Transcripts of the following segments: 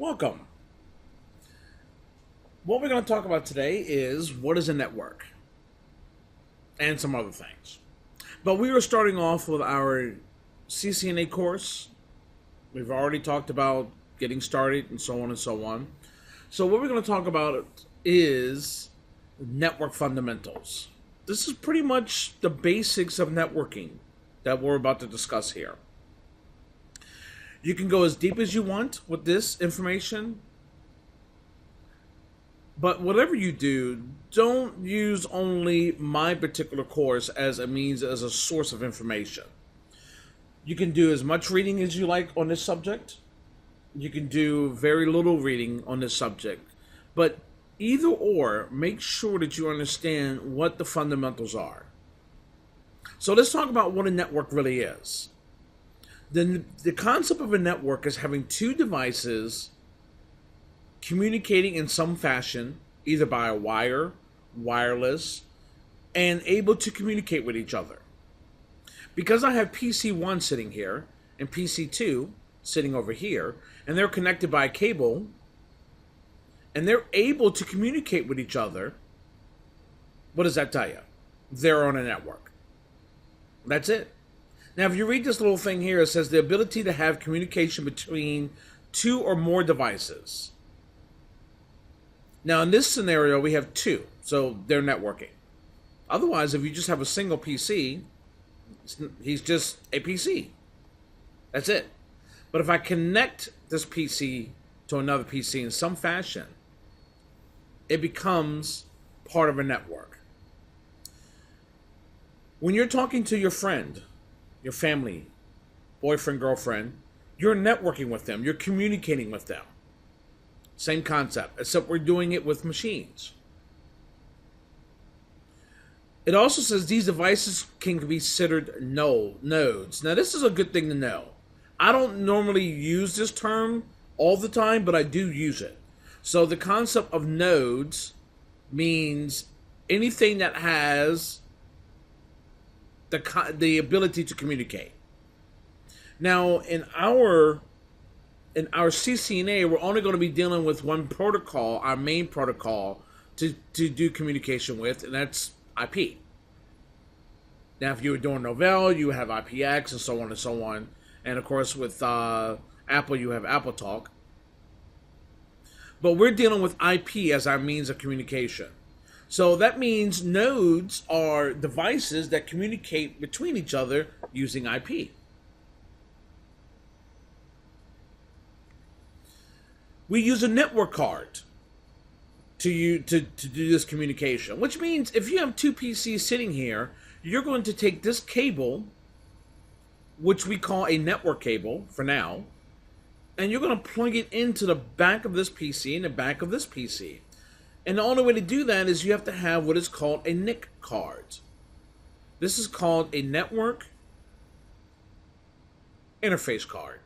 Welcome. What we're going to talk about today is what is a network and some other things. But we were starting off with our CCNA course. We've already talked about getting started and so on and so on. So what we're going to talk about is network fundamentals. This is pretty much the basics of networking that we're about to discuss here. You can go as deep as you want with this information, but whatever you do, don't use only my particular course as a source of information. You can do as much reading as you like on this subject. You can do very little reading on this subject. But either or, make sure that you understand what the fundamentals are. So let's talk about what a network really is. The concept of a network is having two devices communicating in some fashion, either by a wire, wireless, and able to communicate with each other. Because I have PC1 sitting here and PC2 sitting over here, and they're connected by a cable, and they're able to communicate with each other, what does that tell you? They're on a network. That's it. Now, if you read this little thing here, it says the ability to have communication between two or more devices. Now, in this scenario, we have two, so they're networking. Otherwise, if you just have a single PC, he's just a PC. That's it. But if I connect this PC to another PC in some fashion, it becomes part of a network. When you're talking to your friend, your family, boyfriend, girlfriend, you're networking with them. You're communicating with them. Same concept, except we're doing it with machines. It also says these devices can be considered nodes. Now, this is a good thing to know. I don't normally use this term all the time, but I do use it. So the concept of nodes means anything that has the ability to communicate. Now, in our CCNA, we're only going to be dealing with one protocol, our main protocol, to do communication with, and that's IP. Now, if you were doing Novell, you have IPX and so on and so on. And, of course, with Apple, you have Apple Talk. But we're dealing with IP as our means of communication. So that means nodes are devices that communicate between each other using IP. We use a network card to do this communication, which means if you have two PCs sitting here, you're going to take this cable, which we call a network cable for now, and you're going to plug it into the back of this PC and the back of this PC. And the only way to do that is you have to have what is called a NIC card. This is called a network interface card.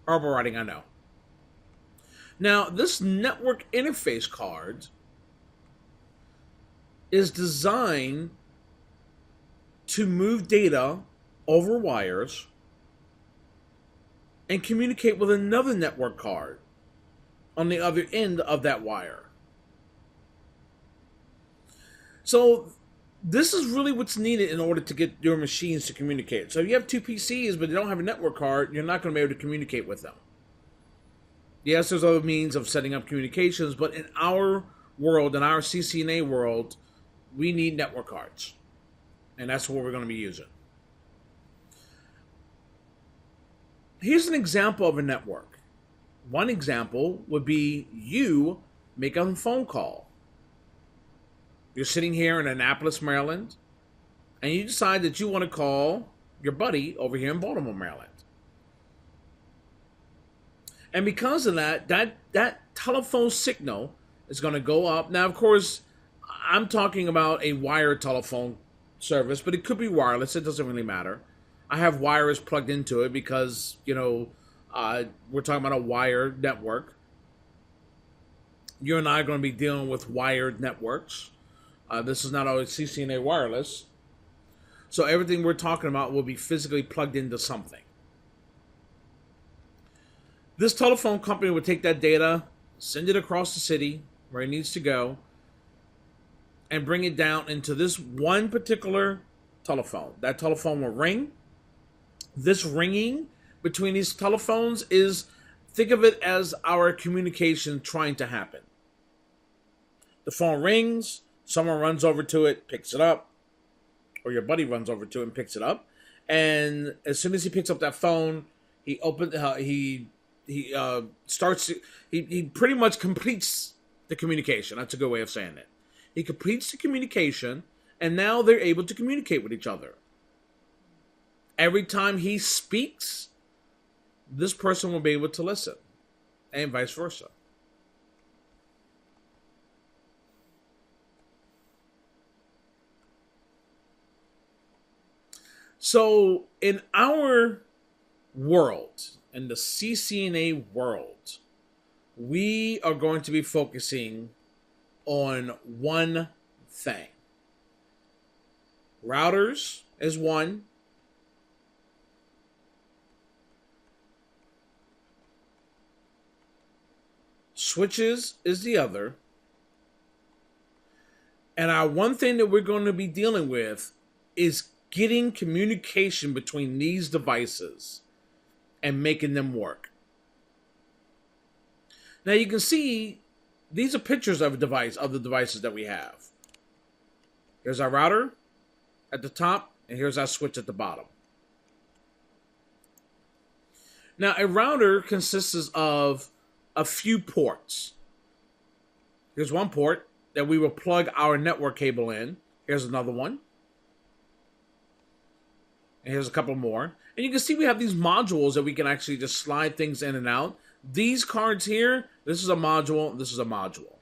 Horrible writing, I know. Now, this network interface card is designed to move data over wires and communicate with another network card on the other end of that wire. So this is really what's needed in order to get your machines to communicate. So if you have two PCs but they don't have a network card, you're not going to be able to communicate with them. Yes, there's other means of setting up communications, but in our world, in our CCNA world, we need network cards. And that's what we're going to be using. Here's an example of a network. One example would be you make a phone call. You're sitting here in Annapolis, Maryland, and you decide that you want to call your buddy over here in Baltimore, Maryland. And because of that telephone signal is going to go up. Now, of course, I'm talking about a wired telephone service, but it could be wireless. It doesn't really matter. I have wires plugged into it because, we're talking about a wired network. You and I are going to be dealing with wired networks. This is not always CCNA wireless. So everything we're talking about will be physically plugged into something. This telephone company would take that data, send it across the city where it needs to go, and bring it down into this one particular telephone. That telephone will ring. This ringing between these telephones is, think of it as our communication trying to happen. The phone rings, someone runs over to it, picks it up, or your buddy runs over to it and picks it up. And as soon as he picks up that phone, he opens. He starts. He pretty much completes the communication. That's a good way of saying it. He completes the communication, and now they're able to communicate with each other. Every time he speaks, this person will be able to listen, and vice versa. So, in our world, in the CCNA world, we are going to be focusing on one thing. Routers is one. Switches is the other. And our one thing that we're going to be dealing with is getting communication between these devices and making them work. Now you can see these are pictures of the devices that we have. Here's our router at the top, and here's our switch at the bottom. Now a router consists of a few ports. Here's one port that we will plug our network cable in. Here's another one. And here's a couple more. And you can see we have these modules that we can actually just slide things in and out. These cards here, this is a module, this is a module.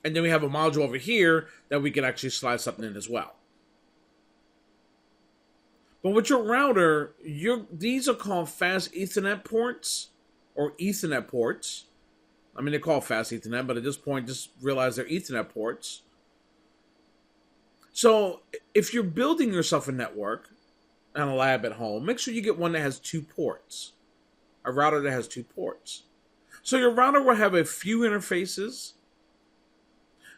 And then we have a module over here that we can actually slide something in as well. But with your router, these are called fast Ethernet ports or Ethernet ports. I mean, they're called fast Ethernet, but at this point, just realize they're Ethernet ports. So if you're building yourself a network and a lab at home, make sure you get one that has 2 ports. A router that has 2 ports. So your router will have a few interfaces,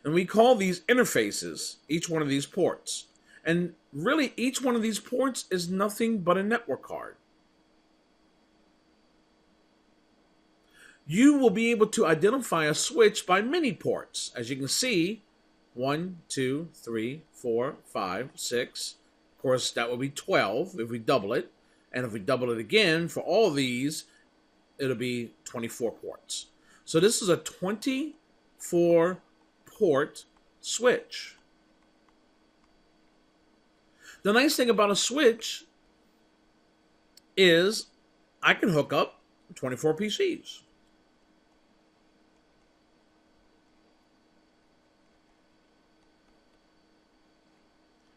and we call these interfaces each one of these ports. And really, each one of these ports is nothing but a network card. You will be able to identify a switch by many ports. As you can see, 1, 2, 3, 4, 5, 6. Of course, that would be 12 if we double it. And if we double it again for all these, it'll be 24 ports. So this is a 24 port switch. The nice thing about a switch is I can hook up 24 PCs.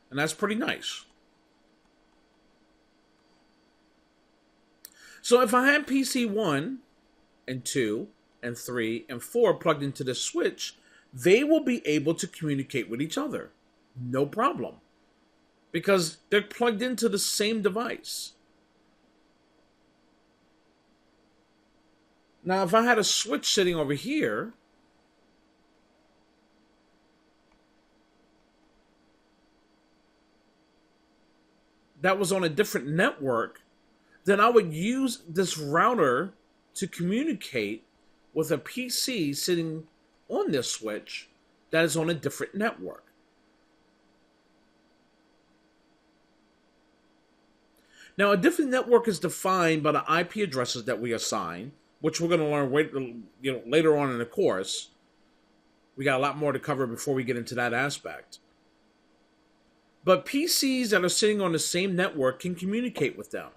And that's pretty nice. So if I had PC 1 and 2 and 3 and 4 plugged into this switch, they will be able to communicate with each other. No problem. Because they're plugged into the same device. Now, if I had a switch sitting over here, that was on a different network, then I would use this router to communicate with a PC sitting on this switch that is on a different network. Now, a different network is defined by the IP addresses that we assign, which we're going to learn later on in the course. We got a lot more to cover before we get into that aspect. But PCs that are sitting on the same network can communicate with them.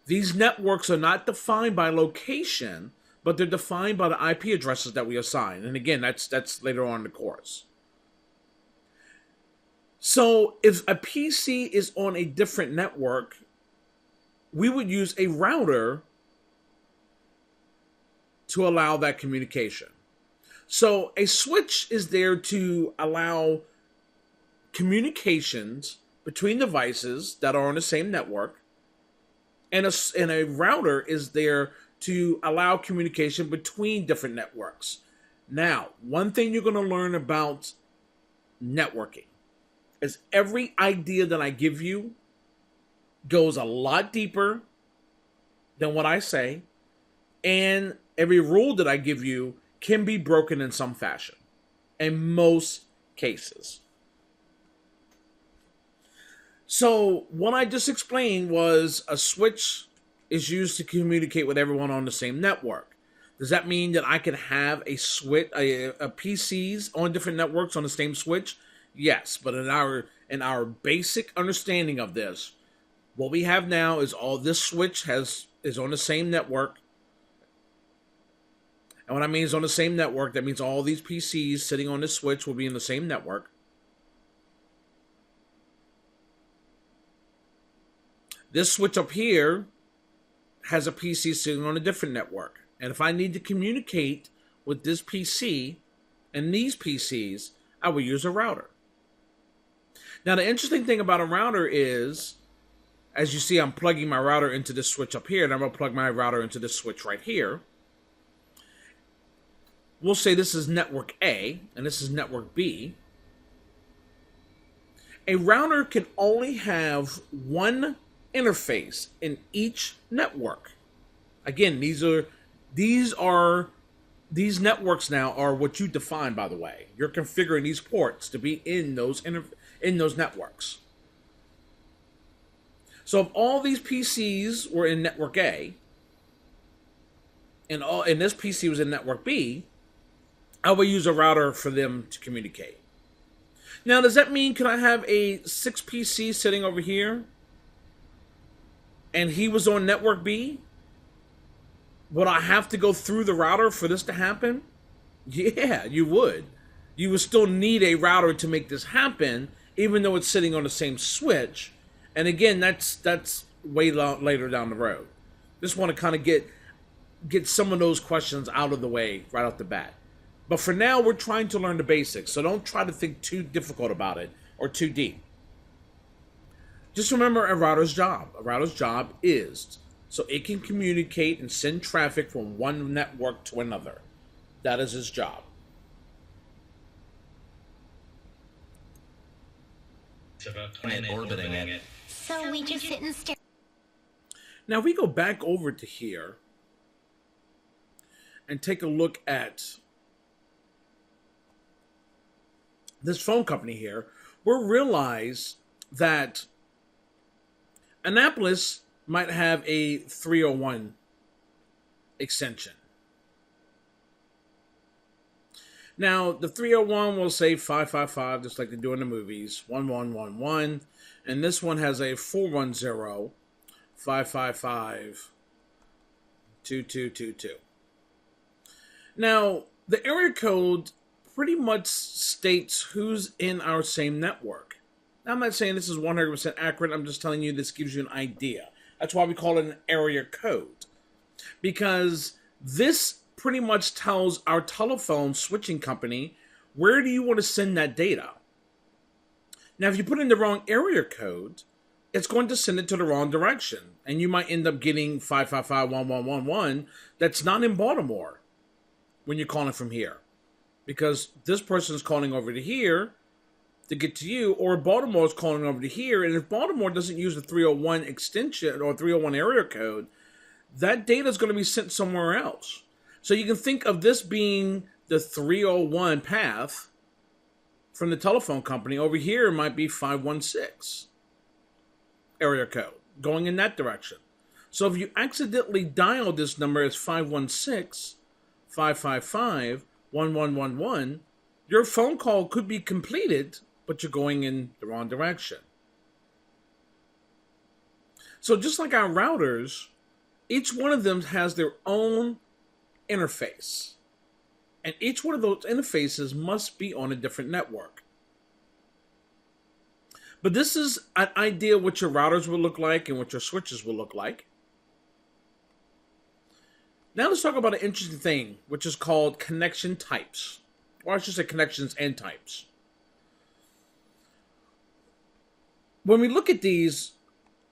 These networks are not defined by location, but they're defined by the IP addresses that we assign. And again, that's later on in the course. So if a PC is on a different network, we would use a router to allow that communication. So a switch is there to allow communications between devices that are on the same network. And a router is there to allow communication between different networks. Now, one thing you're going to learn about networking is every idea that I give you goes a lot deeper than what I say, and every rule that I give you can be broken in some fashion, in most cases. So what I just explained was a switch is used to communicate with everyone on the same network. Does that mean that I can have a switch, a PCs on different networks on the same switch? Yes, but in our basic understanding of this, what we have now is all this switch is on the same network. And what I mean is on the same network, that means all these PCs sitting on this switch will be in the same network. This switch up here has a PC sitting on a different network. And if I need to communicate with this PC and these PCs, I will use a router. Now, the interesting thing about a router is, as you see, I'm plugging my router into this switch up here, and I'm going to plug my router into this switch right here. We'll say this is network A, and this is network B. A router can only have one interface in each network. Again, these networks now are what you define, by the way. You're configuring these ports to be in those networks. So if all these PCs were in network A, and this PC was in network B, I will use a router for them to communicate. Now, does that mean, can I have a 6 PC sitting over here and he was on network B? Would I have to go through the router for this to happen? Yeah, you would. You would still need a router to make this happen, even though it's sitting on the same switch. And again, that's way later down the road. Just want to kind of get some of those questions out of the way right off the bat. But for now, we're trying to learn the basics, so don't try to think too difficult about it or too deep. Just remember a router's job. A router's job is so it can communicate and send traffic from one network to another. That is his job. It's about planet orbiting it. So we just sit and stare. Now, if we go back over to here and take a look at this phone company here, we'll realize that Annapolis might have a 301 extension. Now, the 301 will say 555, just like they do in the movies, 1111, and this one has a 410 555 2222. Now, the area code pretty much states who's in our same network. Now, I'm not saying this is 100% accurate. I'm just telling you this gives you an idea. That's why we call it an area code. Because this pretty much tells our telephone switching company, where do you want to send that data? Now, if you put in the wrong area code, it's going to send it to the wrong direction. And you might end up getting 555-1111 that's not in Baltimore when you're calling from here. Because this person is calling over to here to get to you, or Baltimore is calling over to here. And if Baltimore doesn't use the 301 extension or 301 area code, that data is going to be sent somewhere else. So you can think of this being the 301 path from the telephone company. Over here might be 516 area code going in that direction. So if you accidentally dial this number as 516-555-1111, your phone call could be completed, but you're going in the wrong direction. So just like our routers, each one of them has their own interface. And each one of those interfaces must be on a different network. But this is an idea of what your routers will look like and what your switches will look like. Now let's talk about an interesting thing, which is called connection types. Or I should say connections and types. When we look at these,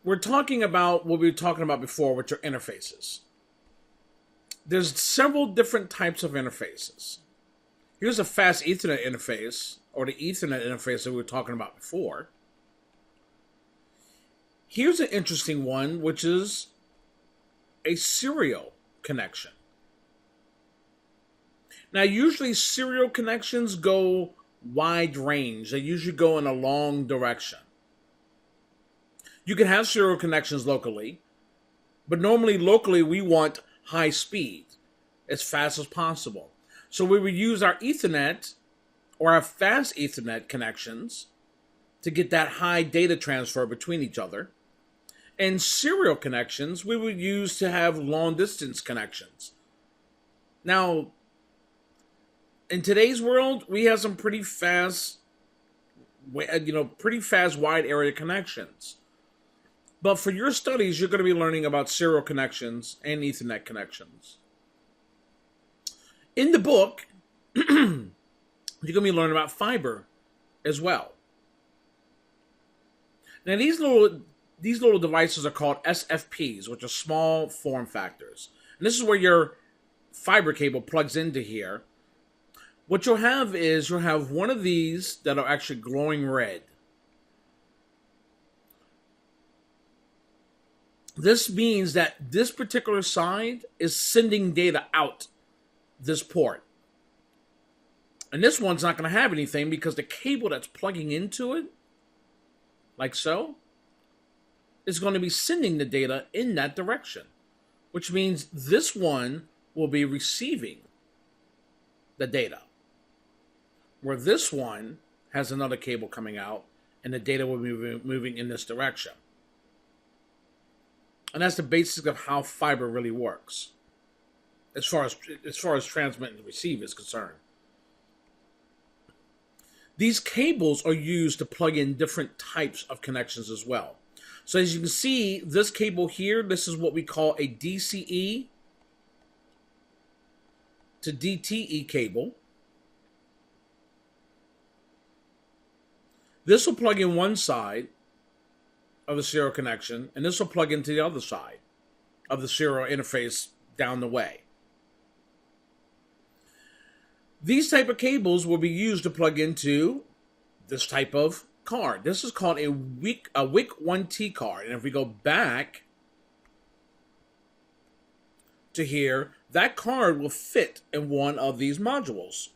we're talking about what we were talking about before, which are interfaces. There's several different types of interfaces. Here's a fast Ethernet interface, or the Ethernet interface that we were talking about before. Here's an interesting one, which is a serial connection. Now, usually serial connections go wide range. They usually go in a long direction. You can have serial connections locally, but normally locally we want high speed, as fast as possible. So we would use our Ethernet or our fast Ethernet connections to get that high data transfer between each other. And serial connections we would use to have long distance connections. Now, in today's world, we have some pretty fast wide area connections. But for your studies, you're going to be learning about serial connections and Ethernet connections. In the book, you're going to be learning about fiber as well. Now, these little devices are called SFPs, which are small form factors. And this is where your fiber cable plugs into here. What you'll have is one of these that are actually glowing red. This means that this particular side is sending data out this port. And this one's not going to have anything because the cable that's plugging into it, like so, is going to be sending the data in that direction. Which means this one will be receiving the data. Where this one has another cable coming out and the data will be moving in this direction. And that's the basics of how fiber really works, as far as transmit and receive is concerned. These cables are used to plug in different types of connections as well. So as you can see, this cable here, this is what we call a DCE to DTE cable. This will plug in one side of the serial connection, and this will plug into the other side of the serial interface down the way. These type of cables will be used to plug into this type of card. This is called a WIC 1T card, and if we go back to here, that card will fit in one of these modules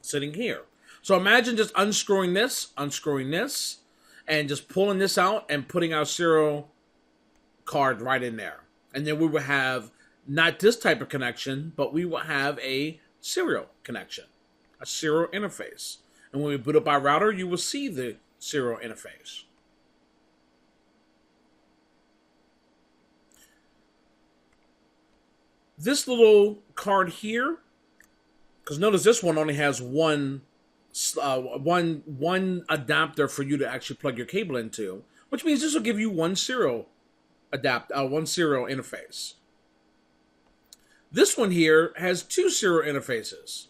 sitting here. So imagine just unscrewing this, and just pulling this out and putting our serial card right in there. And then we will have not this type of connection, but we will have a serial connection, a serial interface. And when we boot up our router, you will see the serial interface. This little card here, because notice this one only has one adapter for you to actually plug your cable into, which means this will give you one serial interface. This one here has two serial interfaces.